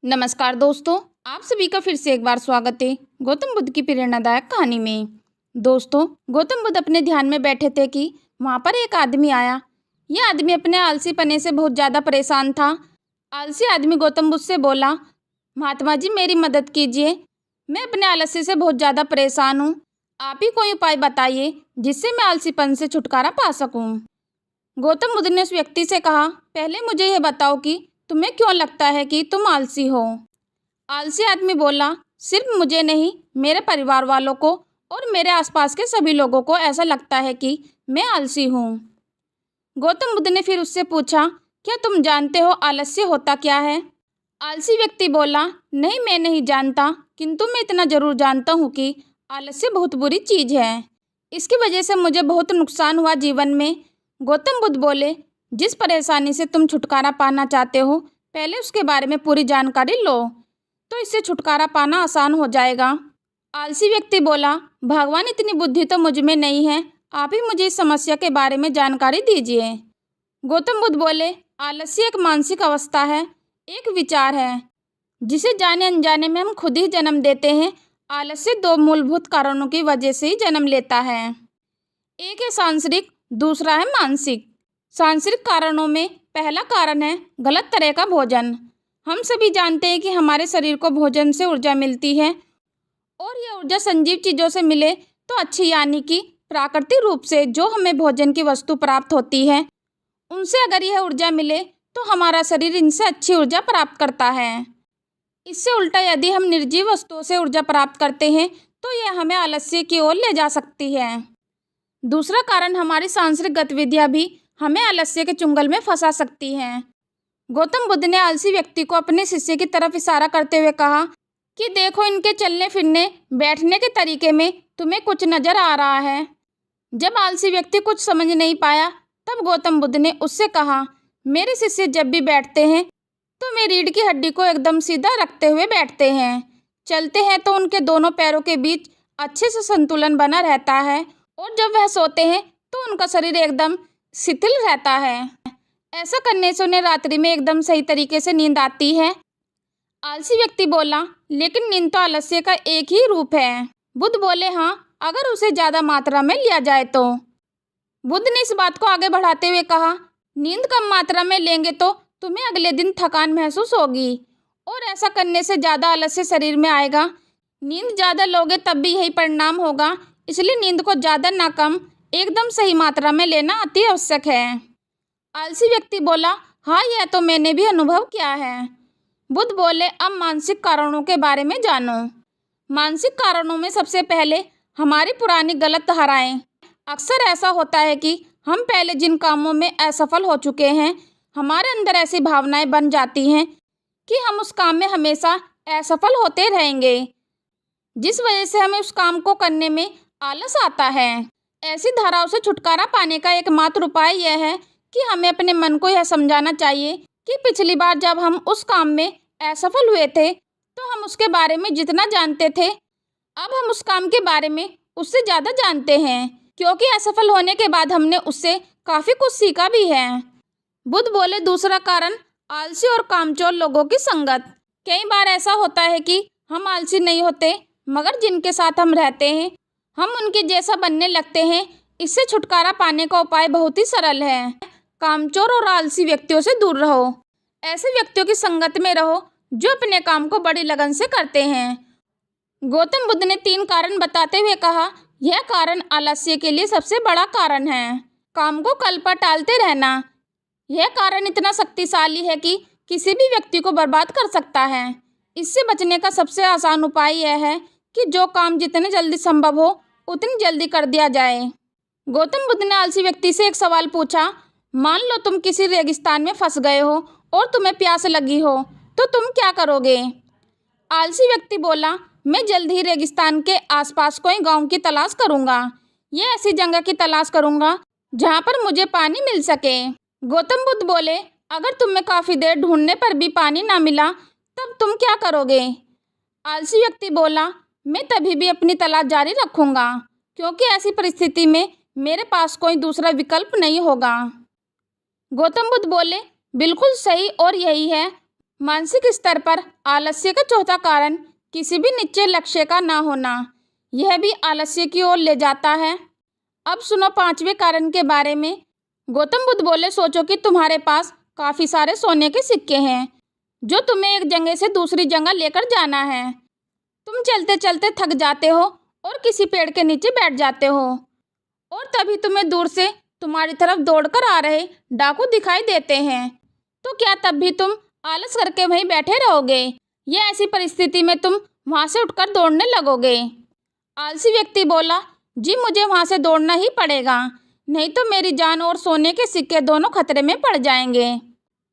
नमस्कार दोस्तों, आप सभी का फिर से एक बार स्वागत है गौतम बुद्ध की प्रेरणादायक कहानी में। दोस्तों, गौतम बुद्ध अपने ध्यान में बैठे थे कि वहाँ पर एक आदमी आया। यह आदमी अपने आलसीपने से बहुत ज़्यादा परेशान था। आलसी आदमी गौतम बुद्ध से बोला, महात्मा जी मेरी मदद कीजिए, मैं अपने आलस्य से बहुत ज़्यादा परेशान हूँ। आप ही कोई उपाय बताइए जिससे मैं आलसीपन से छुटकारा पा सकूँ। गौतम बुद्ध ने उस व्यक्ति से कहा, पहले मुझे यह बताओ कि तुम्हें क्यों लगता है कि तुम आलसी हो। आलसी आदमी बोला, सिर्फ मुझे नहीं, मेरे परिवार वालों को और मेरे आसपास के सभी लोगों को ऐसा लगता है कि मैं आलसी हूँ। गौतम बुद्ध ने फिर उससे पूछा, क्या तुम जानते हो आलस्य होता क्या है? आलसी व्यक्ति बोला, नहीं मैं नहीं जानता, किंतु मैं इतना जरूर जानता हूँ कि आलस्य बहुत बुरी चीज़ है। इसकी वजह से मुझे बहुत नुकसान हुआ जीवन में। गौतम बुद्ध बोले, जिस परेशानी से तुम छुटकारा पाना चाहते हो, पहले उसके बारे में पूरी जानकारी लो, तो इससे छुटकारा पाना आसान हो जाएगा। आलसी व्यक्ति बोला, भगवान इतनी बुद्धि तो मुझ में नहीं है, आप ही मुझे इस समस्या के बारे में जानकारी दीजिए। गौतम बुद्ध बोले, आलस्य एक मानसिक अवस्था है, एक विचार है जिसे जाने अनजाने में हम खुद ही जन्म देते हैं। आलस्य दो मूलभूत कारणों की वजह से ही जन्म लेता है, एक है सांसारिक, दूसरा है मानसिक। सांसारिक कारणों में पहला कारण है गलत तरह का भोजन। हम सभी जानते हैं कि हमारे शरीर को भोजन से ऊर्जा मिलती है, और यह ऊर्जा संजीव चीज़ों से मिले तो अच्छी, यानी कि प्राकृतिक रूप से जो हमें भोजन की वस्तु प्राप्त होती है, उनसे अगर यह ऊर्जा मिले तो हमारा शरीर इनसे अच्छी ऊर्जा प्राप्त करता है। इससे उल्टा यदि हम निर्जीव वस्तुओं से ऊर्जा प्राप्त करते हैं तो यह हमें आलस्य की ओर ले जा सकती है। दूसरा कारण, हमारी सांसारिक गतिविधियां भी हमें आलस्य के चुंगल में फंसा सकती हैं। गौतम बुद्ध ने आलसी व्यक्ति को अपने शिष्य की तरफ इशारा करते हुए कहा कि देखो, इनके चलने फिरने बैठने के तरीके में तुम्हें कुछ नजर आ रहा है। जब आलसी व्यक्ति कुछ समझ नहीं पाया तब गौतम बुद्ध ने उससे कहा, मेरे शिष्य जब भी बैठते हैं तो वे रीढ़ की हड्डी को एकदम सीधा रखते हुए बैठते हैं। चलते हैं तो उनके दोनों पैरों के बीच अच्छे से संतुलन बना रहता है, और जब वह सोते हैं तो उनका शरीर एकदम शिथिल रहता है। ऐसा करने से उन्हें रात्रि में एकदम सही तरीके से नींद आती है। आलसी व्यक्ति बोला, लेकिन नींद तो आलस्य का एक ही रूप है। बुद्ध बोले, हाँ, अगर उसे ज़्यादा मात्रा में लिया जाए तो। बुद्ध ने इस बात को आगे बढ़ाते हुए कहा, नींद कम मात्रा में लेंगे तो तुम्हें अगले दिन थकान महसूस होगी, और ऐसा करने से ज़्यादा आलस्य शरीर में आएगा। नींद ज़्यादा लोगे तब भी यही परिणाम होगा, इसलिए नींद को ज़्यादा ना कम, एकदम सही मात्रा में लेना अति आवश्यक है। आलसी व्यक्ति बोला, हाँ, यह तो मैंने भी अनुभव किया है। बुद्ध बोले, अब मानसिक कारणों के बारे में जानो। मानसिक कारणों में सबसे पहले हमारी पुरानी गलत धारणाएं। अक्सर ऐसा होता है कि हम पहले जिन कामों में असफल हो चुके हैं, हमारे अंदर ऐसी भावनाएं बन जाती हैं कि हम उस काम में हमेशा असफल होते रहेंगे, जिस वजह से हमें उस काम को करने में आलस आता है। ऐसी धाराओं से छुटकारा पाने का एकमात्र उपाय यह है कि हमें अपने मन को यह समझाना चाहिए कि पिछली बार जब हम उस काम में असफल हुए थे तो हम उसके बारे में जितना जानते थे, अब हम उस काम के बारे में उससे ज़्यादा जानते हैं, क्योंकि असफल होने के बाद हमने उससे काफ़ी कुछ सीखा भी है। बुद्ध बोले, दूसरा कारण, आलसी और कामचोर लोगों की संगत। कई बार ऐसा होता है कि हम आलसी नहीं होते, मगर जिनके साथ हम रहते हैं हम उनके जैसा बनने लगते हैं। इससे छुटकारा पाने का उपाय बहुत ही सरल है। कामचोर और आलसी व्यक्तियों से दूर रहो। ऐसे व्यक्तियों की संगत में रहो जो अपने काम को बड़ी लगन से करते हैं। गौतम बुद्ध ने 3 कारण बताते हुए कहा, यह कारण आलस्य के लिए सबसे बड़ा कारण है। काम को कल पर टालते रहना, यह कारण इतना शक्तिशाली है कि किसी भी व्यक्ति को बर्बाद कर सकता है। इससे बचने का सबसे आसान उपाय यह है कि जो काम जितने जल्दी संभव हो उतनी जल्दी कर दिया जाए। गौतम बुद्ध ने आलसी व्यक्ति से एक सवाल पूछा, मान लो तुम किसी रेगिस्तान में फंस गए हो और तुम्हें प्यास लगी हो, तो तुम क्या करोगे? आलसी व्यक्ति बोला, मैं जल्द ही रेगिस्तान के आसपास कोई गांव की तलाश करूंगा। यह ऐसी जगह की तलाश करूंगा जहां पर मुझे पानी मिल सके। गौतम बुद्ध बोले, अगर तुम्हें काफ़ी देर ढूंढने पर भी पानी ना मिला तब तुम क्या करोगे? आलसी व्यक्ति बोला, मैं तभी भी अपनी तलाश जारी रखूंगा, क्योंकि ऐसी परिस्थिति में मेरे पास कोई दूसरा विकल्प नहीं होगा। गौतम बुद्ध बोले, बिल्कुल सही, और यही है मानसिक स्तर पर आलस्य का चौथा कारण किसी भी निश्चित लक्ष्य का ना होना, यह भी आलस्य की ओर ले जाता है। अब सुनो पांचवें कारण के बारे में। गौतम बुद्ध बोले, सोचो कि तुम्हारे पास काफी सारे सोने के सिक्के हैं जो तुम्हें एक जगह से दूसरी जगह लेकर जाना है। तुम चलते चलते थक जाते हो और किसी पेड़ के नीचे बैठ जाते हो और तभी तुम्हें दूर से तुम्हारी तरफ दौड़कर आ रहे डाकू दिखाई देते हैं। तो क्या तब भी तुम आलस करके वहीं बैठे रहोगे या ऐसी परिस्थिति में तुम वहां से उठकर दौड़ने लगोगे? आलसी व्यक्ति बोला, जी मुझे वहां से दौड़ना ही पड़ेगा, नहीं तो मेरी जान और सोने के सिक्के दोनों खतरे में पड़ जाएंगे।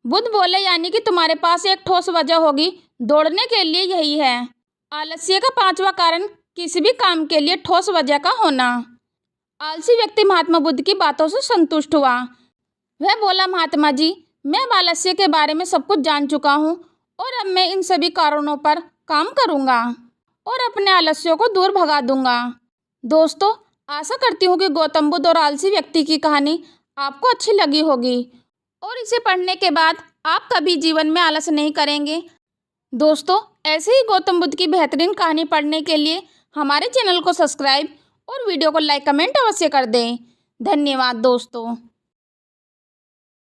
बुद्ध बोले, यानी कि तुम्हारे पास एक ठोस वजह होगी दौड़ने के लिए, यही है आलस्य का पांचवा कारण, किसी भी काम के लिए ठोस वजह का होना। आलसी व्यक्ति महात्मा बुद्ध की बातों से संतुष्ट हुआ। वह बोला, महात्मा जी, मैं अब आलस्य के बारे में सब कुछ जान चुका हूँ और अब मैं इन सभी कारणों पर काम करूँगा और अपने आलस्यों को दूर भगा दूंगा। दोस्तों, आशा करती हूँ कि गौतम बुद्ध और आलसी व्यक्ति की कहानी आपको अच्छी लगी होगी और इसे पढ़ने के बाद आप कभी जीवन में आलस नहीं करेंगे। दोस्तों, ऐसे ही गौतम बुद्ध की बेहतरीन कहानी पढ़ने के लिए हमारे चैनल को सब्सक्राइब और वीडियो को लाइक कमेंट अवश्य कर दें। धन्यवाद दोस्तों।